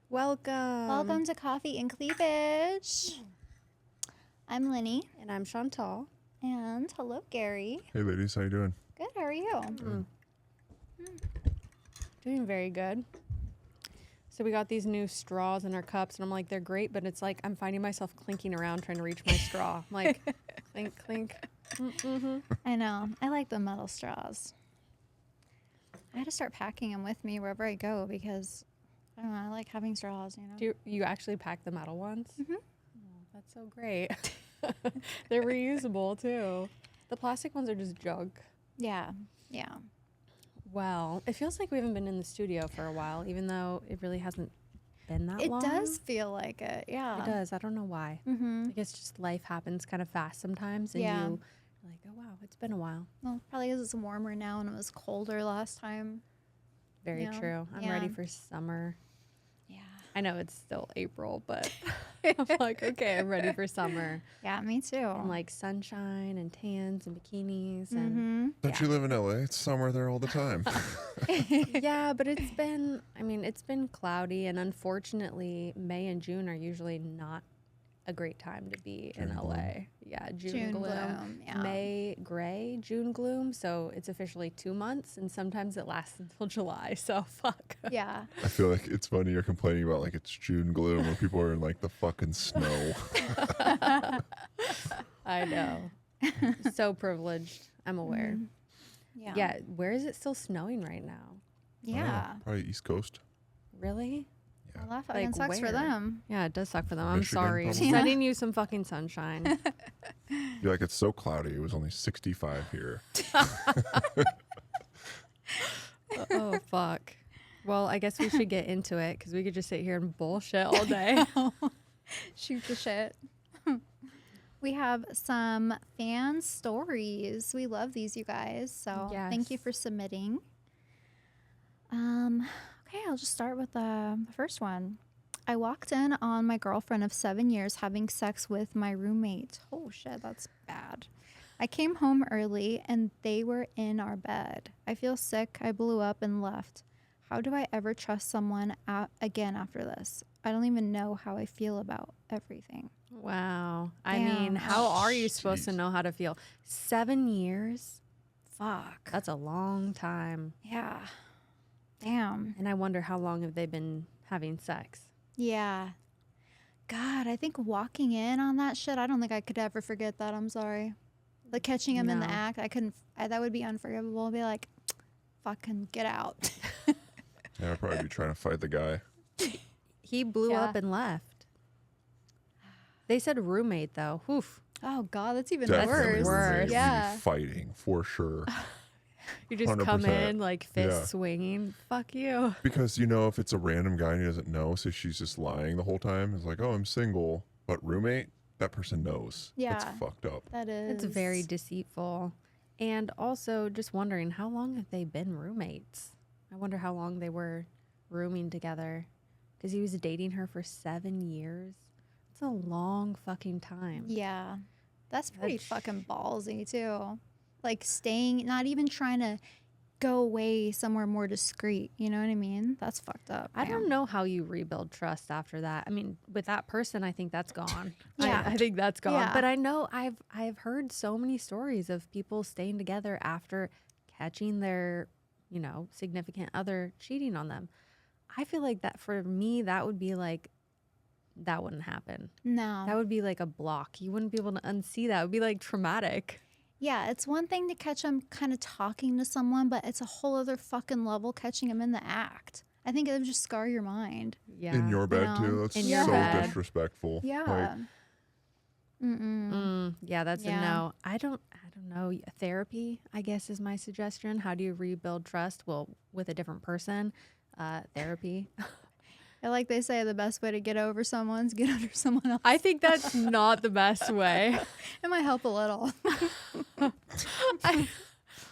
Welcome. Welcome to Coffee and Cleavage. I'm Lynnie. And I'm Shantal. And hello, Gary. Hey, ladies, how you doing? Good, how are you? Doing very good. So we got these new straws in our cups, and I'm like, they're great, but it's like I'm finding myself clinking around trying to reach my straw. I'm like, clink, clink. Mm-hmm. I know. I like the metal straws. I had to start packing them with me wherever I go because, I don't know, I like having straws, you know? Do you actually pack the metal ones? Mm-hmm. Oh, that's so great. They're reusable, too. The plastic ones are just junk. Yeah. Well, it feels like we haven't been in the studio for a while, even though it really hasn't been that long. It does feel like it, yeah. It does. I don't know why. Mm-hmm. I guess just life happens kind of fast sometimes, and Yeah. you're like, oh, wow, it's been a while. Well, probably because it's warmer now and it was colder last time. Very Yeah. true. I'm Yeah. ready for summer. Yeah. I know it's still April, but I'm like, okay, I'm ready for summer. Yeah, me too. And like sunshine and tans and bikinis. And Mm-hmm. Don't you live in LA? It's summer there all the time. yeah, but it's been cloudy, and unfortunately, May and June are usually not a great time to be in June LA. gloom. Yeah, June gloom, yeah. May gray, June gloom. So it's officially 2 months, and sometimes it lasts until July. So fuck. Yeah. I feel like it's funny you're complaining about like it's June gloom when people are in like the fucking snow. I know. So privileged. I'm aware. Yeah. Yeah, where is it still snowing right now? Yeah. Probably East Coast. Really? Well, that Like, fucking sucks for where? them. Yeah, it does suck for them. I'm Michigan, sorry. probably. Sending you some fucking sunshine. You're like, it's so cloudy. It was only 65 here. Oh, fuck. Well, I guess we should get into it because we could just sit here and bullshit all day. Shoot the shit. We have some fan stories. We love these, you guys. So thank you Yes. for submitting. Okay, I'll just start with the first one. I walked in on my girlfriend of 7 years having sex with my roommate. Oh shit, that's bad. I came home early and they were in our bed. I feel sick. I blew up and left. How do I ever trust someone again after this? I don't even know how I feel about everything. Wow. I Damn. mean, how are you supposed to Jeez. know how to feel? 7 years? Fuck. That's a long time. Yeah. Damn. And I wonder how long have they been having sex? Yeah. God, I think walking in on that shit, I don't think I could ever forget that. I'm sorry. Like catching him in the No. act, I couldn't, that would be unforgivable. I'd be like, fucking get out. Yeah, I'd probably be trying to fight the guy. He blew Yeah. up and left. They said roommate, though. Oof. Oh, God, that's even Definitely worse. worse. roommate. We'd be Yeah. fighting for sure. You just come 100%. in like fist Yeah. swinging. Fuck you. Because, you know, if it's a random guy and he doesn't know, so she's just lying the whole time. It's like, oh, I'm single. But roommate, that person knows. That's Yeah. fucked up. That is. It's very deceitful. And also just wondering, how long have they been roommates? I wonder how long they were rooming together. Because he was dating her for 7 years. It's a long fucking time. Yeah. That's pretty That's- fucking ballsy, too. Like staying, not even trying to go away somewhere more discreet. You know what I mean? That's fucked up. I don't know how you rebuild trust after that. I mean, with that person, I think that's gone. Yeah. I think that's gone. Yeah. But I know I've heard so many stories of people staying together after catching their, significant other cheating on them. I feel like that for me, that would be like, that wouldn't happen. No. That would be like a block. You wouldn't be able to unsee that. It would be like traumatic. Yeah, it's one thing to catch him kind of talking to someone, but it's a whole other fucking level catching him in the act. I think it would just scar your mind. Yeah. In your bed, know, too. That's in your so bed. disrespectful. Yeah. Yeah, that's Yeah. a no. I don't know. Therapy, I guess, is my suggestion. How do you rebuild trust? Well, with a different person. Therapy. Like they say, the best way to get over someone's get under someone else. I think that's not the best way. It might help a little.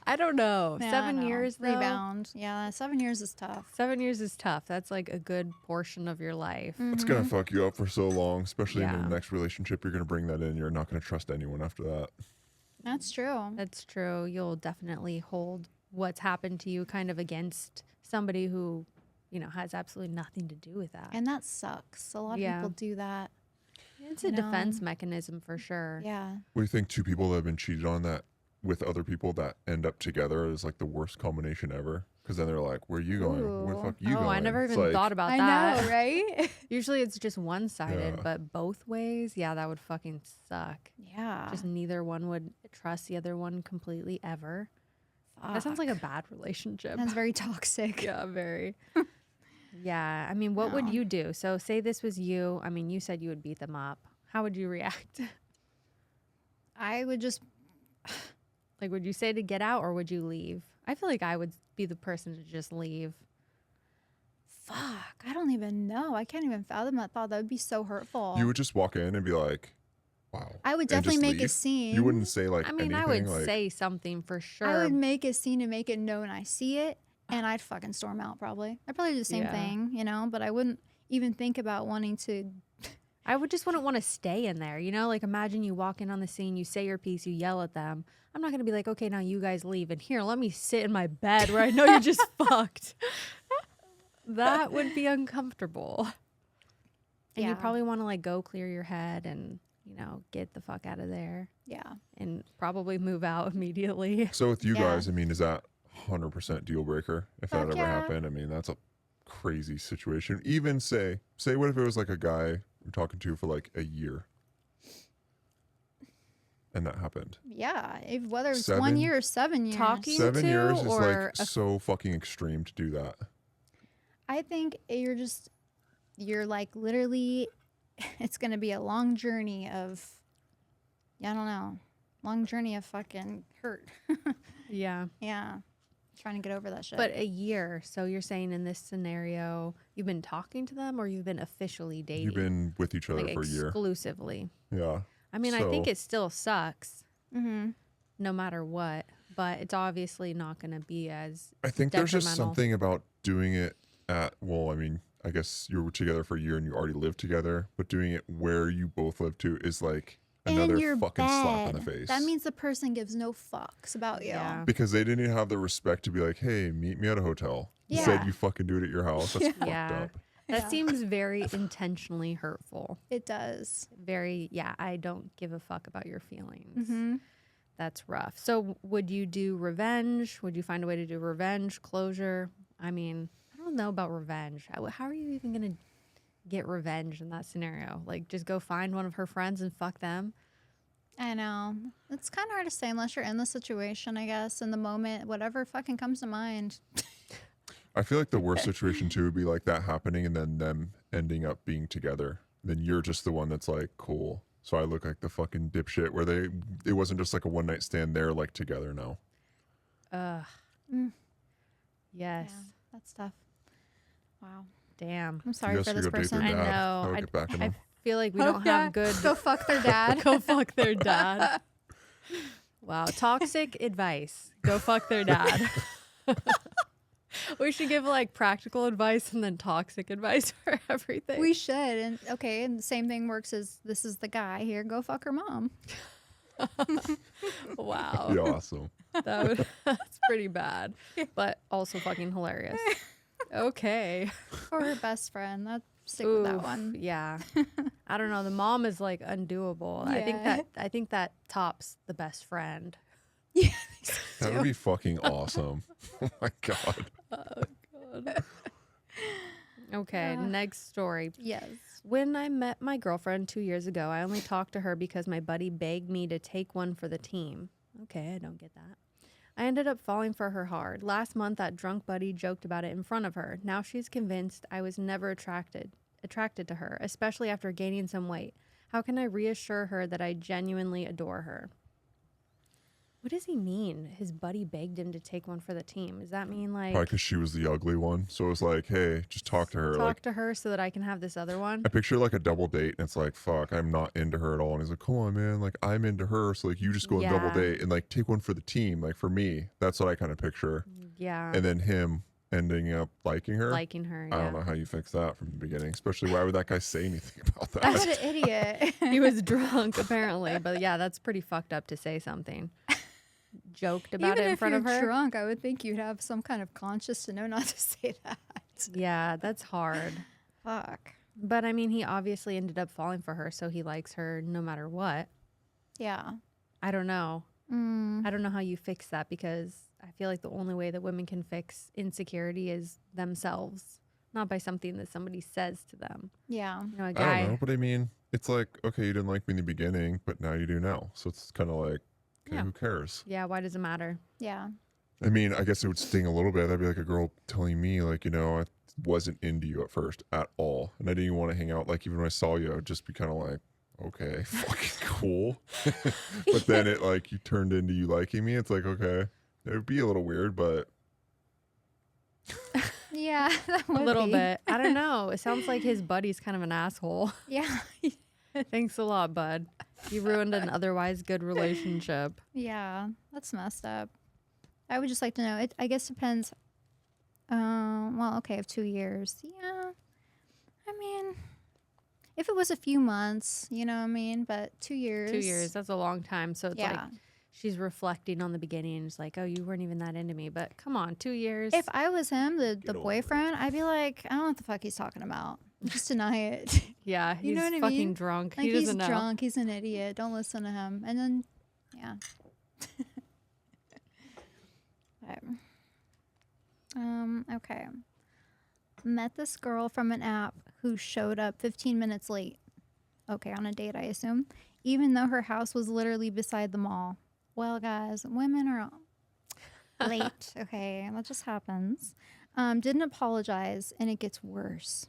I don't know. Yeah, I 7 know. years though. Rebound. Yeah, 7 years is tough. 7 years is tough. That's like a good portion of your life. It's going to fuck you up for so long, especially in Yeah. the next relationship. You're going to bring that in. You're not going to trust anyone after that. That's true. That's true. You'll definitely hold what's happened to you kind of against somebody who has absolutely nothing to do with that. And that sucks. A lot of people do that. It's a defense mechanism for sure. Yeah. What do you think? Two people that have been cheated on that with other people that end up together is like the worst combination ever. Because then they're like, "Where are you going? Where the fuck are you going?" I never It's even like, thought about I that. know, right? Usually it's just one-sided, Yeah. but both ways, that would fucking suck. Yeah. Just neither one would trust the other one completely ever. That sounds like a bad relationship. That's very toxic. Yeah, very. Yeah, I mean, what would No. you do? So say this was you. I mean, you said you would beat them up. How would you react? I would just, Like, would you say to get out or would you leave? I feel like I would be the person to just leave. fuck, I don't even know. I can't even fathom that thought. That would be so hurtful. you would just walk in and be like, "Wow." I would and definitely just make a leave? scene. You wouldn't say like I mean, anything. I would like, say something for sure. I would make a scene to make it known I see it, and I'd fucking storm out probably. I'd probably do the same Yeah. thing, but I wouldn't even think about wanting to. I would just wouldn't want to stay in there, Like, imagine you walk in on the scene, you say your piece, you yell at them. I'm not going to be like, okay, now you guys leave. And here, let me sit in my bed where I know you're just fucked. That would be uncomfortable. And you Yeah. probably want to, like, go clear your head and, get the fuck out of there. Yeah. And probably move out immediately. So with you Yeah. guys, I mean, is that 100% deal breaker? If that Fuck ever yeah. happened, I mean, that's a crazy situation. Even say what if it was like a guy you're talking to for like a year, and that happened? Yeah. Whether it's 7 1 year or 7 years. Talking 7 to years is or like so fucking extreme to do that. I think you're like literally, it's going to be a long journey of, I don't know, long journey of fucking hurt. Yeah. Yeah. Trying to get over that shit. But a year. So you're saying in this scenario, you've been talking to them or you've been officially dating? You've been with each other like for a year. exclusively. Yeah. I mean, I think So- it still sucks mm-hmm. no matter what, but it's obviously not going to be as I think there's just detrimental. something about doing it I mean, I guess you were together for a year and you already lived together, but doing it where you both live too is like another in your fucking slap in the bed. face. That means the person gives no fucks about you. Yeah. Because they didn't even have the respect to be like, "Hey, meet me at a hotel." Yeah. Instead, you fucking do it at your house. That's fucked Yeah. up. That Yeah. seems very intentionally hurtful. It does. Very, I don't give a fuck about your feelings. Mm-hmm. That's rough. So would you do revenge? Would you find a way to do revenge, closure? I mean, I don't know about revenge. How are you even going to get revenge in that scenario? Like, just go find one of her friends and fuck them? I know. It's kind of hard to say unless you're in the situation, I guess, in the moment, whatever fucking comes to mind. I feel like the worst situation too would be like that happening and then them ending up being together. Then you're just the one that's like, cool. So I look like the fucking dipshit where it wasn't just like a one night stand. They're like together now. Ugh. Mm. Yes. Yeah, that's tough. Wow. Damn. I'm sorry you for guys this could go date person. their I dad. know. That would I- get back at I them. feel like we don't have good. Go fuck their dad. Go fuck their dad. Wow. Toxic advice. Go fuck their dad. We should give like practical advice and then toxic advice for everything. We should. And the same thing works as this is the guy here. Go fuck her mom. Wow. Be awesome. That's pretty bad, but also fucking hilarious. Okay. Or her best friend. Stick with that Oof, one. Yeah. I don't know. The mom is like undoable. Yeah. I think that tops the best friend. That would be fucking awesome. Oh my God. Okay, Yeah. next story. Yes. When I met my girlfriend 2 years ago, I only talked to her because my buddy begged me to take one for the team. Okay, I don't get that. I ended up falling for her hard. Last month, that drunk buddy joked about it in front of her. Now she's convinced I was never attracted to her, especially after gaining some weight. How can I reassure her that I genuinely adore her? What does he mean? His buddy begged him to take one for the team. Does that mean like Probably because she was the ugly one. So it was like, hey, just talk to her. talk to her so that I can have this other one? I picture like a double date and it's like, fuck, I'm not into her at all. And he's like, come on, man. Like, I'm into her. So like, you just go on double Yeah. date and like take one for the team. Like for me, that's what I kind of picture. Yeah. And then him ending up liking her. Liking her. I Yeah. don't know how you fix that from the beginning, especially why would that guy say anything about that? What an idiot. He was drunk apparently, but yeah, that's pretty fucked up to say something. Joked about Even it in if front you're of her. drunk, I would think you'd have some kind of conscience to know not to say that. Yeah, that's hard. Fuck. But I mean, he obviously ended up falling for her, so he likes her no matter what. Yeah. I don't know. Mm. I don't know how you fix that, because I feel like the only way that women can fix insecurity is themselves, not by something that somebody says to them. Yeah. You know, a I don't guy. know, but I mean, it's like, okay, you didn't like me in the beginning, but now you do now. So it's kind of like, okay, Yeah. who cares? Yeah, why does it matter? Yeah. I mean, I guess it would sting a little bit. That'd be like a girl telling me, like, you know, I wasn't into you at first at all. And I didn't even want to hang out. Like, even when I saw you, I would just be kind of like, okay, fucking cool. But then it, like, you turned into you liking me. It's like, okay, it would be a little weird, but Yeah. That A would little be. bit. I don't know. It sounds like his buddy's kind of an asshole. Yeah. Thanks a lot, bud. You ruined an otherwise good relationship. Yeah. That's messed up. I would just like to know. It, I guess, depends. Well, okay, of 2 years. Yeah. I mean, if it was a few months, you know what I mean? But 2 years. 2 years, that's a long time. So it's like Yeah. she's reflecting on the beginning. It's like, oh, you weren't even that into me. But come on, 2 years. If I was him, the over it. boyfriend, I'd be like, I don't know what the fuck he's talking about. Just deny it. Yeah, he's You know what I fucking mean? drunk. Like, He he's doesn't know. drunk. He's an idiot. Don't listen to him. And then, yeah. Okay. Met this girl from an app who showed up 15 minutes late. Okay, on a date, I assume. Even though her house was literally beside the mall. Well, guys, women are late. Okay, that just happens. Didn't apologize, and it gets worse.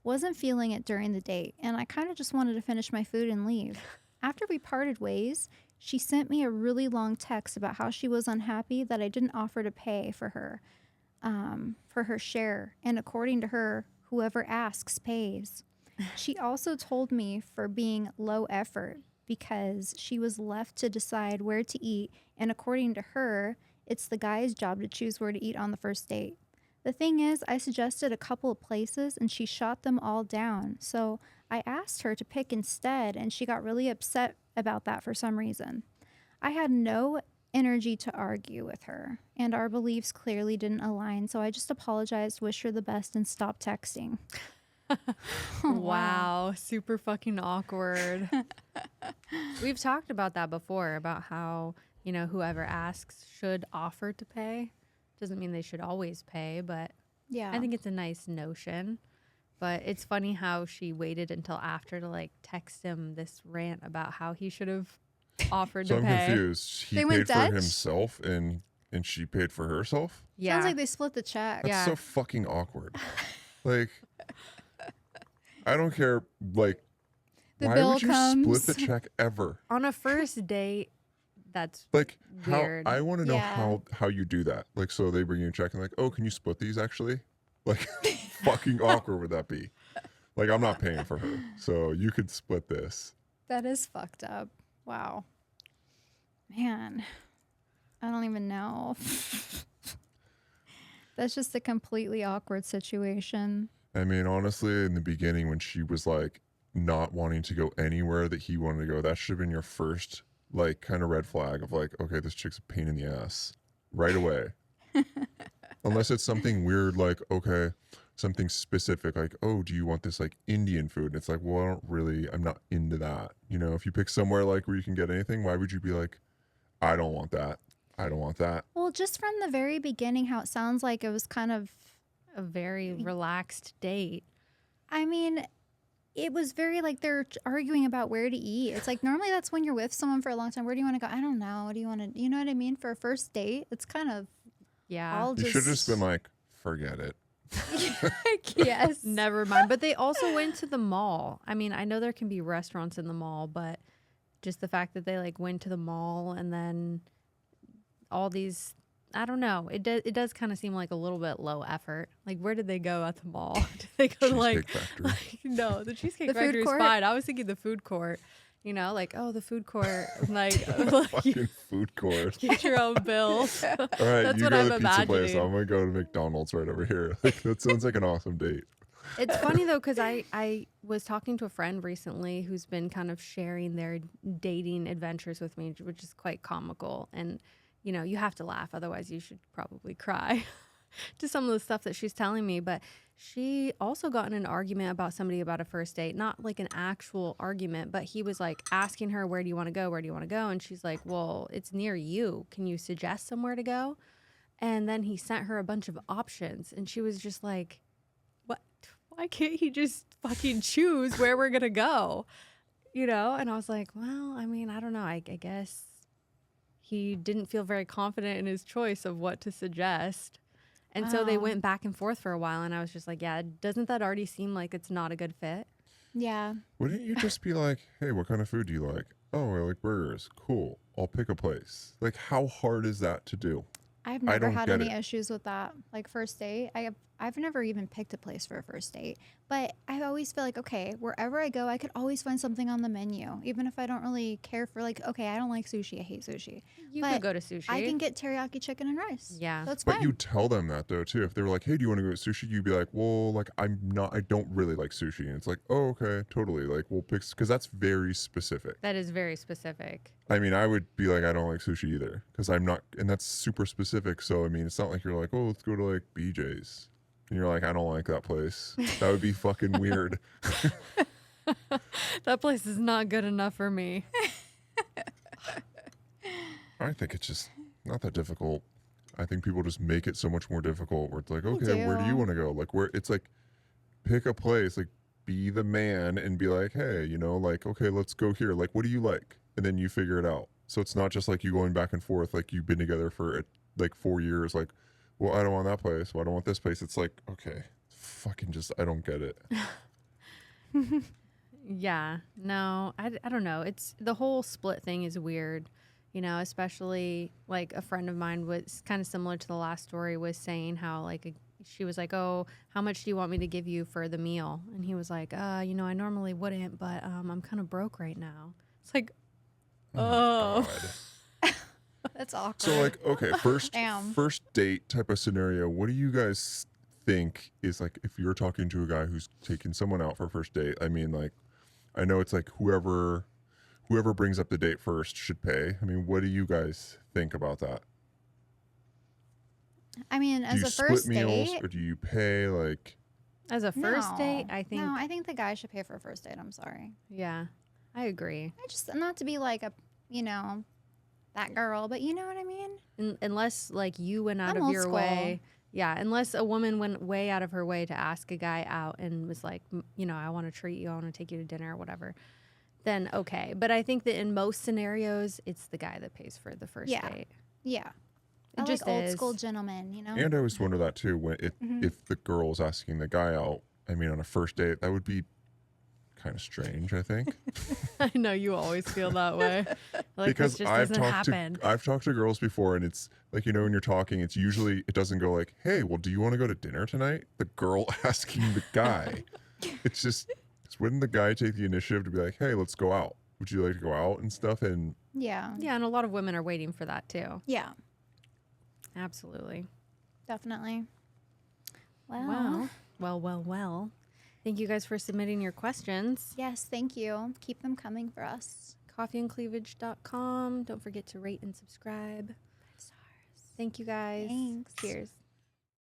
Wasn't feeling it during the date, and I kind of just wanted to finish my food and leave. After we parted ways, she sent me a really long text about how she was unhappy that I didn't offer to pay for her share, and according to her, whoever asks pays. She also told me for being low effort because she was left to decide where to eat, and according to her, it's the guy's job to choose where to eat on the first date. The thing is, I suggested a couple of places and she shot them all down. So I asked her to pick instead, and she got really upset about that for some reason. I had no energy to argue with her, and our beliefs clearly didn't align, so I just apologized, wished her the best, and stopped texting. Wow, super fucking awkward. We've talked about that before, about how, you know, whoever asks should offer to pay. Doesn't mean they should always pay, but Yeah. I think it's a nice notion. But it's funny how she waited until after to like text him this rant about how he should have offered so to I'm pay. confused. He They paid went for Dutch? himself and she paid for herself? Yeah. Sounds like they split the check. That's Yeah. so fucking awkward. Like, I don't care. Like, The why bill would you comes. split the check ever? On a first date, that's Like, Weird. how I want to know Yeah. how you do that. Like, so they bring you a check and like, oh, can you split these actually? Like, fucking awkward would that be? Like, I'm not paying for her, so you could split this. That is fucked up. Wow. Man, I don't even know. That's just a completely awkward situation. I mean, honestly, in the beginning when she was like not wanting to go anywhere that he wanted to go, that should have been your first like kind of red flag of like, okay, this chick's a pain in the ass right away. Unless it's something weird like, okay, something specific like, oh, do you want this like Indian food? And it's like, well, I don't really, I'm not into that. You know, if you pick somewhere like where you can get anything, why would you be like, I don't want that. I don't want that. Well, just from the very beginning, how it sounds like it was kind of, a very relaxed date. I mean, it was very like they're arguing about where to eat. It's like normally that's when you're with someone for a long time. Where do you want to go? I don't know. What do you want to, you know what I mean? For a first date, it's kind of Yeah. all You should have just been like, forget it. yes. Never mind. But they also went to the mall. I mean, I know there can be restaurants in the mall, but just the fact that they like went to the mall and then all these, I don't know. It does kind of seem like a little bit low effort. Like, where did they go at the mall? Did they go to Cheesecake Factory. no, the Cheesecake The food Factory is court? fine. I was thinking the food court. You know, like, oh, the food court. Like, Fucking food court. get your own bill. All right, That's you what go I'm to the pizza place. imagining. I'm gonna go to McDonald's right over here. Like, that sounds like an awesome date. It's funny though, because I was talking to a friend recently who's been kind of sharing their dating adventures with me, which is quite comical. And, you know, you have to laugh, otherwise you should probably cry. to some of the stuff that she's telling me, but she also got in an argument about somebody about a first date, not like an actual argument, but he was like asking her, where do you want to go? Where do you want to go? And she's like, well, it's near you. Can you suggest somewhere to go? And then he sent her a bunch of options and she was just like, what? Why can't he just fucking choose where we're going to go? You know? And I was like, well, I mean, I don't know. I guess he didn't feel very confident in his choice of what to suggest. And so they went back and forth for a while, and I was just like, yeah, doesn't that already seem like it's not a good fit? Yeah. Wouldn't you just be like, hey, what kind of food do you like? Oh, I like burgers. Cool. I'll pick a place. Like, how hard is that to do? I've I never don't had get any it. issues with that. Like first date, I've never even picked a place for a first date. But I always feel like, okay, wherever I go, I could always find something on the menu, even if I don't really care for like, okay, I don't like sushi, I hate sushi. You But could go to sushi. I can get teriyaki chicken and rice. Yeah. That's But fine. you tell them that though too. If they were like, "Hey, do you want to go to sushi?" You'd be like, "Well, like I don't really like sushi." And it's like, "Oh, okay, totally." Like we'll pick because that's very specific. That is very specific. I mean, I would be like, "I don't like sushi either," because I'm not, and that's super specific. So I mean, it's not like you're like, "Oh, let's go to like BJ's," and you're like, "I don't like that place." That would be fucking weird. That place is not good enough for me. I think it's just not that difficult. I think people just make it so much more difficult. Where it's like, They okay, where do you do. want to go? Like, where it's like, pick a place. Like, be the man and be like, hey, you know, like, okay, let's go here. Like, what do you like? And then you figure it out. So it's not just like you going back and forth. Like you've been together for like 4 years. Like, well, I don't want that place. Well, I don't want this place. It's like, okay, fucking just, I don't get it. Yeah. No, I don't know. It's the whole split thing is weird, you know, especially like a friend of mine was kind of similar to the last story was saying how like she was like, oh, how much do you want me to give you for the meal? And he was like, you know, I normally wouldn't, but I'm kind of broke right now. It's like, oh, God. That's awkward. So like, okay, Damn. first date type of scenario. What do you guys think is like if you're talking to a guy who's taking someone out for a first date? I mean, like, I know it's like whoever brings up the date first should pay. I mean, what do you guys think about that? I mean, Do as you a first split meals date, or do you pay? Like, as a first date, no. I think, No, I think the guy should pay for a first date. I'm sorry. yeah, I agree. I just not to be like a, you know, that girl, but you know what I mean? Unless like you went out I'm of old your school. way. Yeah, unless a woman went way out of her way to ask a guy out and was like, you know, I want to treat you, I want to take you to dinner or whatever, then okay. But I think that in most scenarios, it's the guy that pays for the first Yeah. date. Yeah. It I just like old is. school gentlemen, you know? and I always wonder that too. When Mhm. if the girl's asking the guy out, I mean, on a first date, that would be kind of strange. I think. I know you always feel that way. Like Because this just I've doesn't talked happen. to I've talked to girls before, and it's like, you know, when you're talking, it's usually it doesn't go like, "Hey, well, do you want to go to dinner tonight?" The girl asking the guy. It's just it's when the guy take the initiative to be like, "Hey, let's go out. Would you like to go out and stuff?" And Yeah. Yeah, and a lot of women are waiting for that too. Yeah. Absolutely. Definitely. Well. Well. Thank you guys for submitting your questions. Yes, thank you. Keep them coming for us. Coffeeandcleavage.com. Don't forget to rate and subscribe. 5 stars. Thank you guys. Thanks. Cheers.